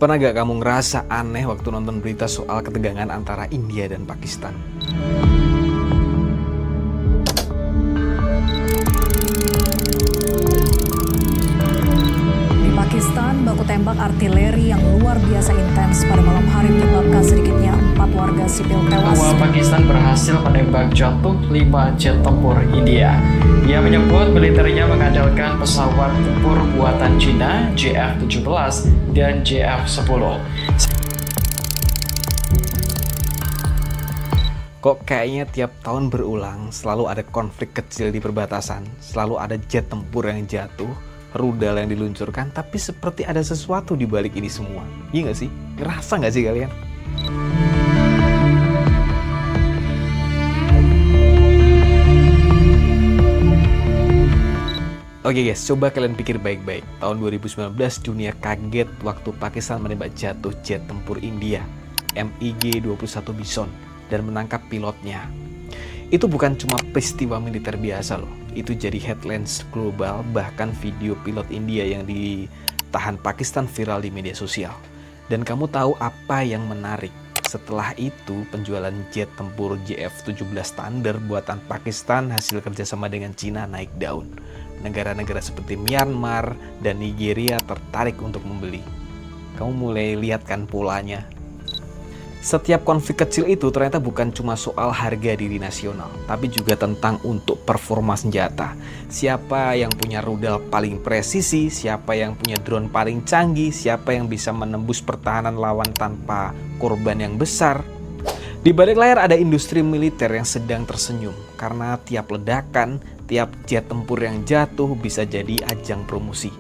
Pernah gak kamu ngerasa aneh waktu nonton berita soal ketegangan antara India dan Pakistan? Di Pakistan, baku tembak artileri yang luar biasa intens pada malam hari menyebabkan sedikitnya 4 warga sipil tewas. Bahwa Pakistan berhasil menembak jatuh 5 jet tempur India. Ia menyebut militernya mengandalkan pesawat tempur buatan Cina JF-17 dan JF-10. Kok kayaknya tiap tahun berulang, selalu ada konflik kecil di perbatasan, selalu ada jet tempur yang jatuh, rudal yang diluncurkan, tapi seperti ada sesuatu di balik ini semua. Iya nggak sih? Ngerasa nggak sih kalian? Oke guys, coba kalian pikir baik-baik. Tahun 2019 dunia kaget waktu Pakistan menembak jatuh jet tempur India MiG-21 Bison dan menangkap pilotnya. Itu bukan cuma peristiwa militer biasa loh. Itu jadi headlines global, bahkan video pilot India yang ditahan Pakistan viral di media sosial. Dan kamu tahu apa yang menarik? Setelah itu, penjualan jet tempur JF-17 Thunder buatan Pakistan hasil kerjasama dengan Cina naik daun. Negara-negara seperti Myanmar dan Nigeria tertarik untuk membeli. Kamu mulai lihat kan polanya? Setiap konflik kecil itu ternyata bukan cuma soal harga diri nasional, tapi juga tentang untuk performa senjata. Siapa yang punya rudal paling presisi, siapa yang punya drone paling canggih, siapa yang bisa menembus pertahanan lawan tanpa korban yang besar. Di balik layar ada industri militer yang sedang tersenyum, karena tiap ledakan, tiap jet tempur yang jatuh bisa jadi ajang promosi.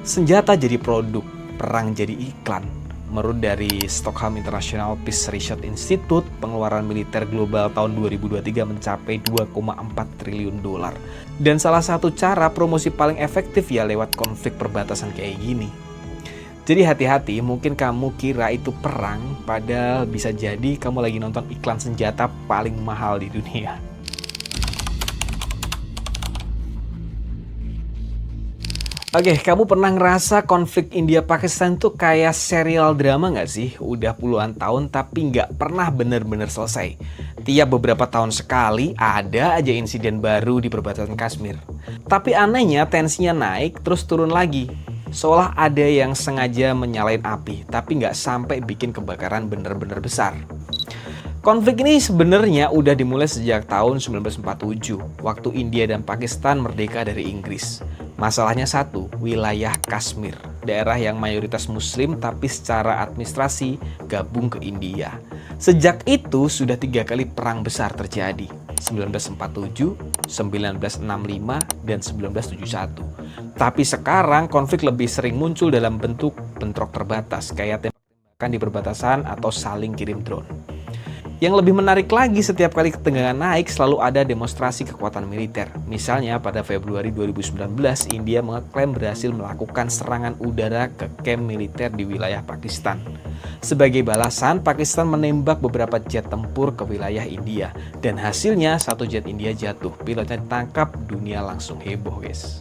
Senjata jadi produk, perang jadi iklan. Menurut dari Stockholm International Peace Research Institute, pengeluaran militer global tahun 2023 mencapai 2,4 triliun dolar. Dan salah satu cara promosi paling efektif ya lewat konflik perbatasan kayak gini. Jadi hati-hati, mungkin kamu kira itu perang, padahal bisa jadi kamu lagi nonton iklan senjata paling mahal di dunia. Oke, kamu pernah ngerasa konflik India-Pakistan tuh kayak serial drama nggak sih? Udah puluhan tahun tapi nggak pernah bener-bener selesai. Tiap beberapa tahun sekali ada aja insiden baru di perbatasan Kashmir. Tapi anehnya tensinya naik terus turun lagi. Seolah ada yang sengaja menyalain api, tapi nggak sampai bikin kebakaran bener-bener besar. Konflik ini sebenarnya udah dimulai sejak tahun 1947, waktu India dan Pakistan merdeka dari Inggris. Masalahnya satu, wilayah Kashmir, daerah yang mayoritas muslim tapi secara administrasi gabung ke India. Sejak itu sudah 3 kali perang besar terjadi, 1947, 1965, dan 1971. Tapi sekarang konflik lebih sering muncul dalam bentuk bentrok terbatas, kayak tembakan di perbatasan atau saling kirim drone. Yang lebih menarik lagi, setiap kali ketegangan naik selalu ada demonstrasi kekuatan militer. Misalnya pada Februari 2019, India mengeklaim berhasil melakukan serangan udara ke kamp militer di wilayah Pakistan. Sebagai balasan, Pakistan menembak beberapa jet tempur ke wilayah India. Dan hasilnya, 1 jet India jatuh. Pilotnya ditangkap, dunia langsung heboh guys.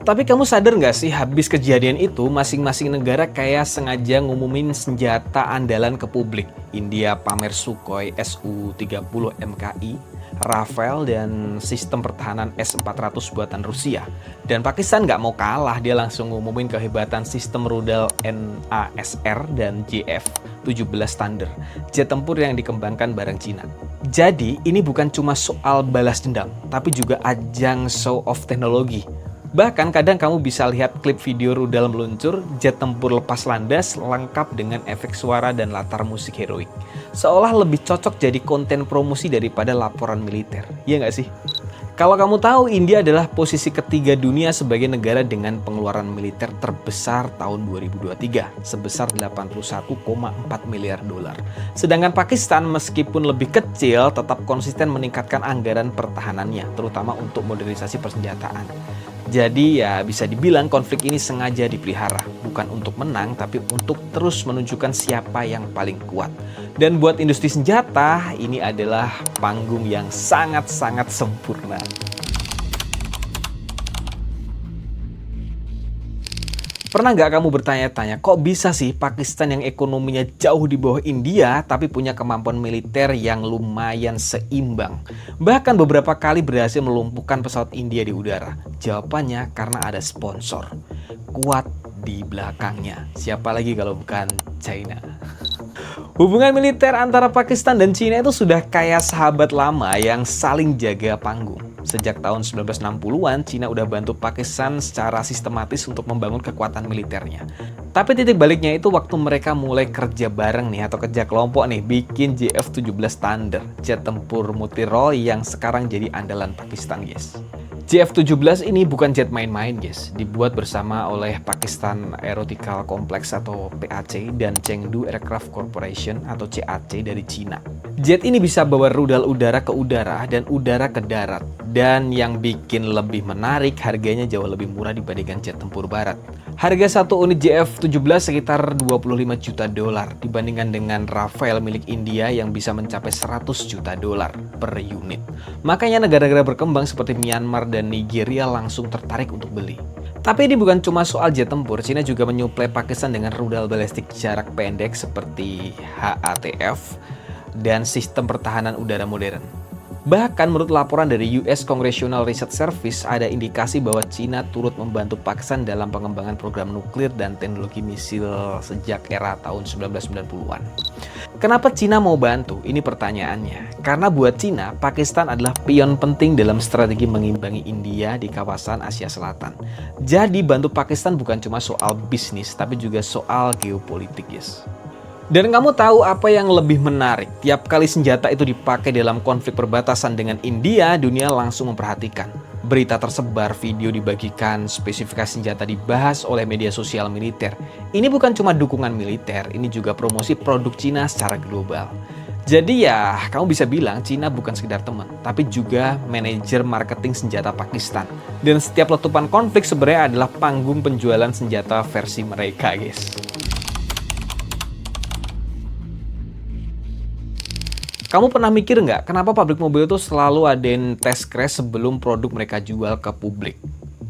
Tapi kamu sadar nggak sih, habis kejadian itu masing-masing negara kayak sengaja ngumumin senjata andalan ke publik. India pamer Sukhoi Su-30 MKI, Rafale, dan sistem pertahanan S-400 buatan Rusia. Dan Pakistan nggak mau kalah, dia langsung ngumumin kehebatan sistem rudal NASR dan JF-17 Thunder, jet tempur yang dikembangkan bareng Cina. Jadi ini bukan cuma soal balas dendam, tapi juga ajang show off teknologi. Bahkan kadang kamu bisa lihat klip video rudal meluncur, jet tempur lepas landas lengkap dengan efek suara dan latar musik heroik. Seolah lebih cocok jadi konten promosi daripada laporan militer. Iya nggak sih? Kalau kamu tahu, India adalah posisi ketiga dunia sebagai negara dengan pengeluaran militer terbesar tahun 2023, sebesar 81,4 miliar dolar. Sedangkan Pakistan meskipun lebih kecil, tetap konsisten meningkatkan anggaran pertahanannya, terutama untuk modernisasi persenjataan. Jadi ya bisa dibilang konflik ini sengaja dipelihara, bukan untuk menang tapi untuk terus menunjukkan siapa yang paling kuat. Dan buat industri senjata, ini adalah panggung yang sangat-sangat sempurna. Pernah nggak kamu bertanya-tanya, kok bisa sih Pakistan yang ekonominya jauh di bawah India tapi punya kemampuan militer yang lumayan seimbang? Bahkan beberapa kali berhasil melumpuhkan pesawat India di udara. Jawabannya karena ada sponsor kuat di belakangnya. Siapa lagi kalau bukan China? Hubungan militer antara Pakistan dan China itu sudah kayak sahabat lama yang saling jaga panggung. Sejak tahun 1960-an, China udah bantu Pakistan secara sistematis untuk membangun kekuatan militernya. Tapi titik baliknya itu waktu mereka mulai kerja bareng nih atau kerja kelompok nih bikin JF-17 Thunder, jet tempur multirole yang sekarang jadi andalan Pakistan, guys. JF-17 ini bukan jet main-main, guys. Dibuat bersama oleh Pakistan Aeronautical Complex atau PAC dan Chengdu Aircraft Corporation atau CAC dari Cina. Jet ini bisa bawa rudal udara ke udara dan udara ke darat. Dan yang bikin lebih menarik, harganya jauh lebih murah dibandingkan jet tempur barat. Harga satu unit JF-17 sekitar 25 juta dolar dibandingkan dengan Rafale milik India yang bisa mencapai 100 juta dolar per unit. Makanya negara-negara berkembang seperti Myanmar dan Nigeria langsung tertarik untuk beli. Tapi ini bukan cuma soal jet tempur, Cina juga menyuplai Pakistan dengan rudal balistik jarak pendek seperti HATF dan sistem pertahanan udara modern. Bahkan menurut laporan dari US Congressional Research Service, ada indikasi bahwa Cina turut membantu Pakistan dalam pengembangan program nuklir dan teknologi misil sejak era tahun 1990-an. Kenapa Cina mau bantu? Ini pertanyaannya. Karena buat Cina, Pakistan adalah pion penting dalam strategi mengimbangi India di kawasan Asia Selatan. Jadi bantu Pakistan bukan cuma soal bisnis, tapi juga soal geopolitik, guys. Dan kamu tahu apa yang lebih menarik? Tiap kali senjata itu dipakai dalam konflik perbatasan dengan India, dunia langsung memperhatikan. Berita tersebar, video dibagikan, spesifikasi senjata dibahas oleh media sosial militer. Ini bukan cuma dukungan militer, ini juga promosi produk Cina secara global. Jadi ya, kamu bisa bilang Cina bukan sekedar teman, tapi juga manajer marketing senjata Pakistan. Dan setiap letupan konflik sebenarnya adalah panggung penjualan senjata versi mereka, guys. Kamu pernah mikir nggak, kenapa pabrik mobil itu selalu adain tes crash sebelum produk mereka jual ke publik?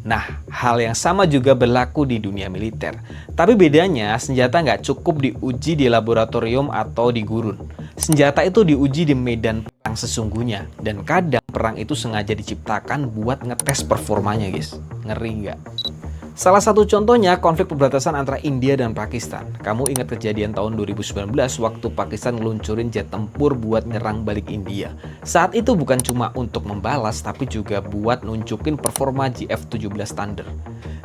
Nah, hal yang sama juga berlaku di dunia militer. Tapi bedanya, senjata nggak cukup diuji di laboratorium atau di gurun. Senjata itu diuji di medan perang sesungguhnya. Dan kadang perang itu sengaja diciptakan buat ngetes performanya, guys. Ngeri nggak? Salah satu contohnya konflik perbatasan antara India dan Pakistan. Kamu ingat kejadian tahun 2019 waktu Pakistan ngeluncurin jet tempur buat nyerang balik India. Saat itu bukan cuma untuk membalas, tapi juga buat nunjukin performa JF-17 Thunder.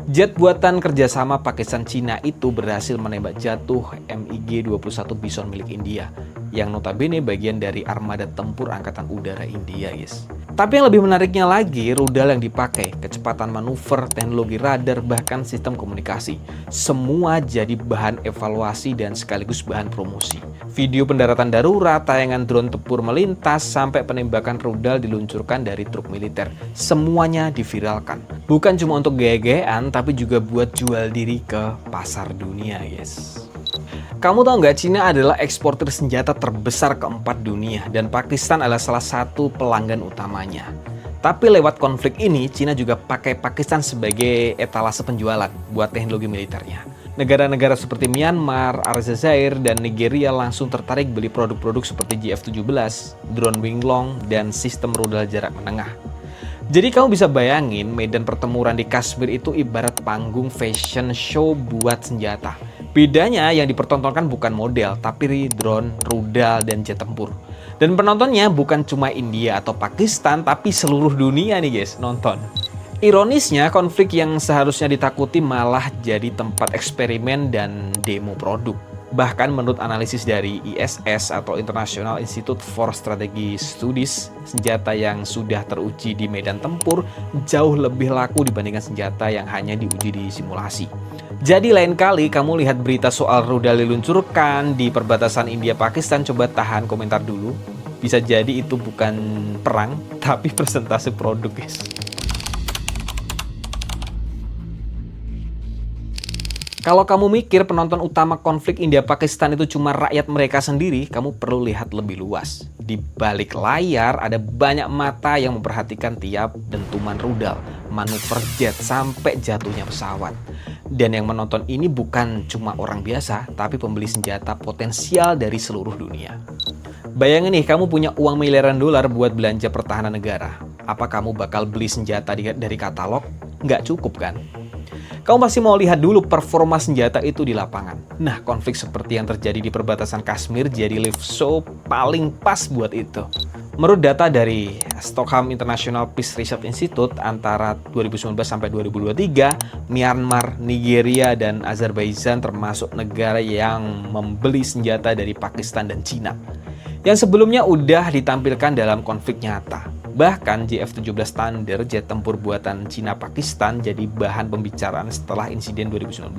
Jet buatan kerjasama Pakistan-Cina itu berhasil menembak jatuh MiG-21 Bison milik India, yang notabene bagian dari armada tempur angkatan udara India, guys. Tapi yang lebih menariknya lagi, rudal yang dipakai, kecepatan manuver, teknologi radar, bahkan sistem komunikasi. Semua jadi bahan evaluasi dan sekaligus bahan promosi. Video pendaratan darurat, tayangan drone tempur melintas, sampai penembakan rudal diluncurkan dari truk militer. Semuanya diviralkan. Bukan cuma untuk gaya-gayaan, tapi juga buat jual diri ke pasar dunia, guys. Kamu tahu nggak, Cina adalah eksportir senjata terbesar keempat dunia dan Pakistan adalah salah satu pelanggan utamanya. Tapi lewat konflik ini, Cina juga pakai Pakistan sebagai etalase penjualan buat teknologi militernya. Negara-negara seperti Myanmar, Aljazair, dan Nigeria langsung tertarik beli produk-produk seperti JF-17, drone Winglong, dan sistem rudal jarak menengah. Jadi kamu bisa bayangin medan pertempuran di Kashmir itu ibarat panggung fashion show buat senjata. Bedanya yang dipertontonkan bukan model, tapi drone, rudal, dan jet tempur. Dan penontonnya bukan cuma India atau Pakistan, tapi seluruh dunia nih guys, nonton. Ironisnya, konflik yang seharusnya ditakuti malah jadi tempat eksperimen dan demo produk. Bahkan menurut analisis dari ISS atau International Institute for Strategic Studies, senjata yang sudah teruji di medan tempur jauh lebih laku dibandingkan senjata yang hanya diuji di simulasi. Jadi lain kali kamu lihat berita soal rudal diluncurkan di perbatasan India-Pakistan, coba tahan komentar dulu. Bisa jadi itu bukan perang, tapi presentasi produk, guys. Kalau kamu mikir penonton utama konflik India-Pakistan itu cuma rakyat mereka sendiri, kamu perlu lihat lebih luas. Di balik layar ada banyak mata yang memperhatikan tiap dentuman rudal, manuver jet, sampai jatuhnya pesawat. Dan yang menonton ini bukan cuma orang biasa, tapi pembeli senjata potensial dari seluruh dunia. Bayangin nih, kamu punya uang miliaran dolar buat belanja pertahanan negara. Apa kamu bakal beli senjata dari katalog? Nggak cukup kan? Kamu pasti mau lihat dulu performa senjata itu di lapangan. Nah, konflik seperti yang terjadi di perbatasan Kashmir jadi live show paling pas buat itu. Menurut data dari Stockholm International Peace Research Institute, antara 2019 sampai 2023, Myanmar, Nigeria, dan Azerbaijan termasuk negara yang membeli senjata dari Pakistan dan Cina, yang sebelumnya udah ditampilkan dalam konflik nyata. Bahkan JF-17 Thunder, jet tempur buatan Cina-Pakistan, jadi bahan pembicaraan setelah insiden 2019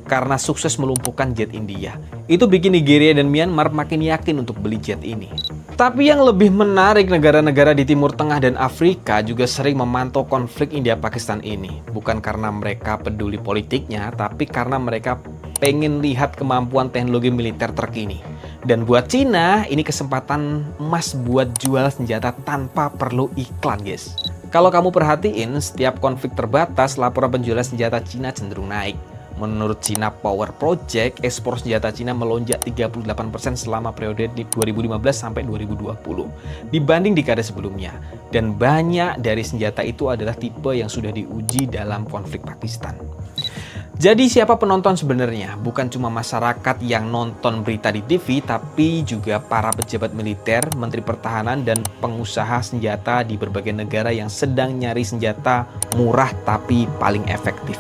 karena sukses melumpuhkan jet India. Itu bikin Nigeria dan Myanmar makin yakin untuk beli jet ini. Tapi yang lebih menarik, negara-negara di Timur Tengah dan Afrika juga sering memantau konflik India-Pakistan ini. Bukan karena mereka peduli politiknya, tapi karena mereka pengen lihat kemampuan teknologi militer terkini. Dan buat Cina, ini kesempatan emas buat jual senjata tanpa perlu iklan, guys. Kalau kamu perhatiin, setiap konflik terbatas, laporan penjualan senjata Cina cenderung naik. Menurut China Power Project, ekspor senjata Cina melonjak 38% selama periode di 2015 sampai 2020 dibanding dekade sebelumnya. Dan banyak dari senjata itu adalah tipe yang sudah diuji dalam konflik Pakistan. Jadi siapa penonton sebenarnya? Bukan cuma masyarakat yang nonton berita di TV, tapi juga para pejabat militer, menteri pertahanan, dan pengusaha senjata di berbagai negara yang sedang nyari senjata murah tapi paling efektif.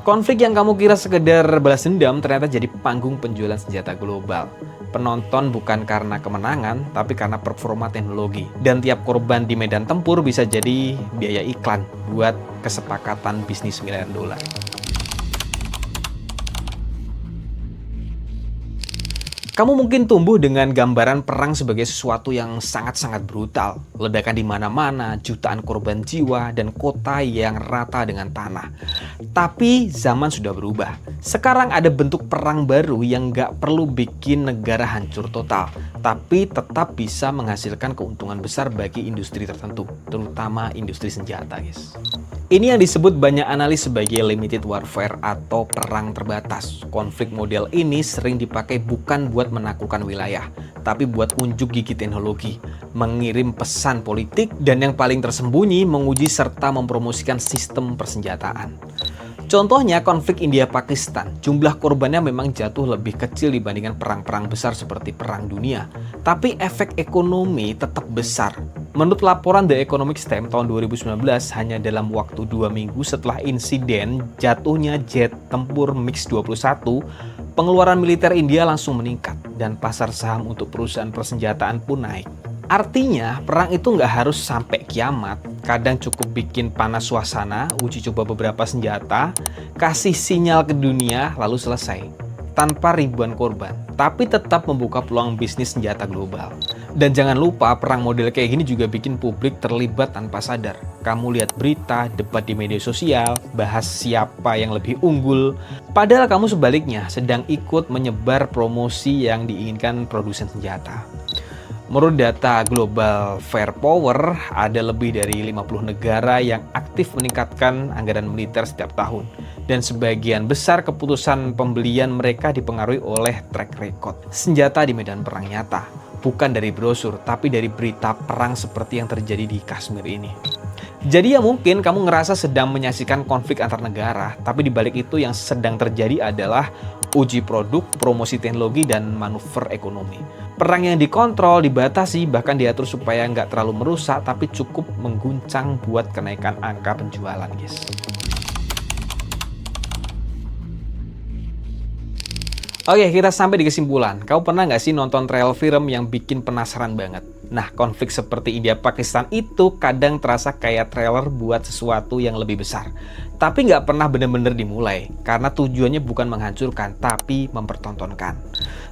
Konflik yang kamu kira sekedar balas dendam ternyata jadi panggung penjualan senjata global. Penonton bukan karena kemenangan, tapi karena performa teknologi. Dan tiap korban di medan tempur bisa jadi biaya iklan buat kesepakatan bisnis miliaran dolar. Kamu mungkin tumbuh dengan gambaran perang sebagai sesuatu yang sangat-sangat brutal. Ledakan di mana-mana, jutaan korban jiwa, dan kota yang rata dengan tanah. Tapi zaman sudah berubah. Sekarang ada bentuk perang baru yang nggak perlu bikin negara hancur total, tapi tetap bisa menghasilkan keuntungan besar bagi industri tertentu, terutama industri senjata, guys. Ini yang disebut banyak analis sebagai limited warfare atau perang terbatas. Konflik model ini sering dipakai bukan buat menaklukkan wilayah, tapi buat unjuk gigi teknologi, mengirim pesan politik, dan yang paling tersembunyi menguji serta mempromosikan sistem persenjataan. Contohnya konflik India-Pakistan, jumlah korbannya memang jatuh lebih kecil dibandingkan perang-perang besar seperti Perang Dunia, tapi efek ekonomi tetap besar. Menurut laporan The Economic Times tahun 2019, hanya dalam waktu 2 minggu setelah insiden jatuhnya jet tempur MiG-21, pengeluaran militer India langsung meningkat dan pasar saham untuk perusahaan persenjataan pun naik. Artinya, perang itu nggak harus sampai kiamat. Kadang cukup bikin panas suasana, uji coba beberapa senjata, kasih sinyal ke dunia, lalu selesai. Tanpa ribuan korban, tapi tetap membuka peluang bisnis senjata global. Dan jangan lupa, perang model kayak gini juga bikin publik terlibat tanpa sadar. Kamu lihat berita, debat di media sosial, bahas siapa yang lebih unggul. Padahal kamu sebaliknya sedang ikut menyebar promosi yang diinginkan produsen senjata. Menurut data Global Firepower, ada lebih dari 50 negara yang aktif meningkatkan anggaran militer setiap tahun. Dan sebagian besar keputusan pembelian mereka dipengaruhi oleh track record senjata di medan perang nyata. Bukan dari brosur, tapi dari berita perang seperti yang terjadi di Kashmir ini. Jadi ya mungkin kamu ngerasa sedang menyaksikan konflik antar negara, tapi di balik itu yang sedang terjadi adalah uji produk, promosi teknologi, dan manuver ekonomi. Perang yang dikontrol, dibatasi, bahkan diatur supaya nggak terlalu merusak, tapi cukup mengguncang buat kenaikan angka penjualan, guys. Oke, kita sampai di kesimpulan. Kamu pernah nggak sih nonton trailer film yang bikin penasaran banget? Nah, konflik seperti India-Pakistan itu kadang terasa kayak trailer buat sesuatu yang lebih besar. Tapi nggak pernah benar-benar dimulai, karena tujuannya bukan menghancurkan, tapi mempertontonkan.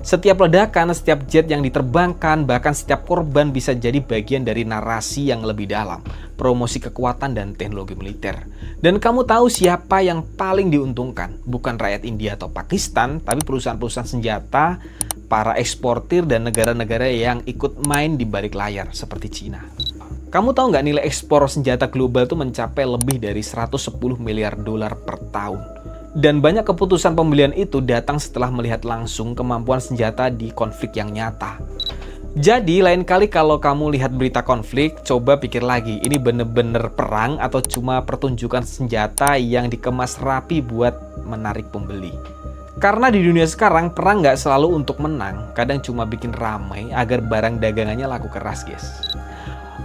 Setiap ledakan, setiap jet yang diterbangkan, bahkan setiap korban bisa jadi bagian dari narasi yang lebih dalam, promosi kekuatan dan teknologi militer. Dan kamu tahu siapa yang paling diuntungkan? Bukan rakyat India atau Pakistan, tapi perusahaan-perusahaan senjata, para eksportir, dan negara-negara yang ikut main di balik layar, seperti Cina. Kamu tahu nggak nilai ekspor senjata global itu mencapai lebih dari 110 miliar dolar per tahun. Dan banyak keputusan pembelian itu datang setelah melihat langsung kemampuan senjata di konflik yang nyata. Jadi lain kali kalau kamu lihat berita konflik, coba pikir lagi, ini bener-bener perang atau cuma pertunjukan senjata yang dikemas rapi buat menarik pembeli. Karena di dunia sekarang, perang nggak selalu untuk menang, kadang cuma bikin ramai agar barang dagangannya laku keras, guys.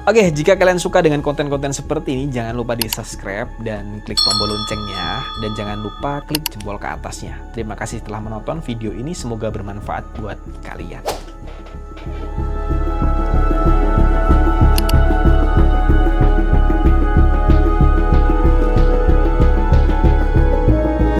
Oke, jika kalian suka dengan konten-konten seperti ini, jangan lupa di subscribe dan klik tombol loncengnya. Dan jangan lupa klik jempol ke atasnya. Terima kasih telah menonton video ini, semoga bermanfaat buat kalian.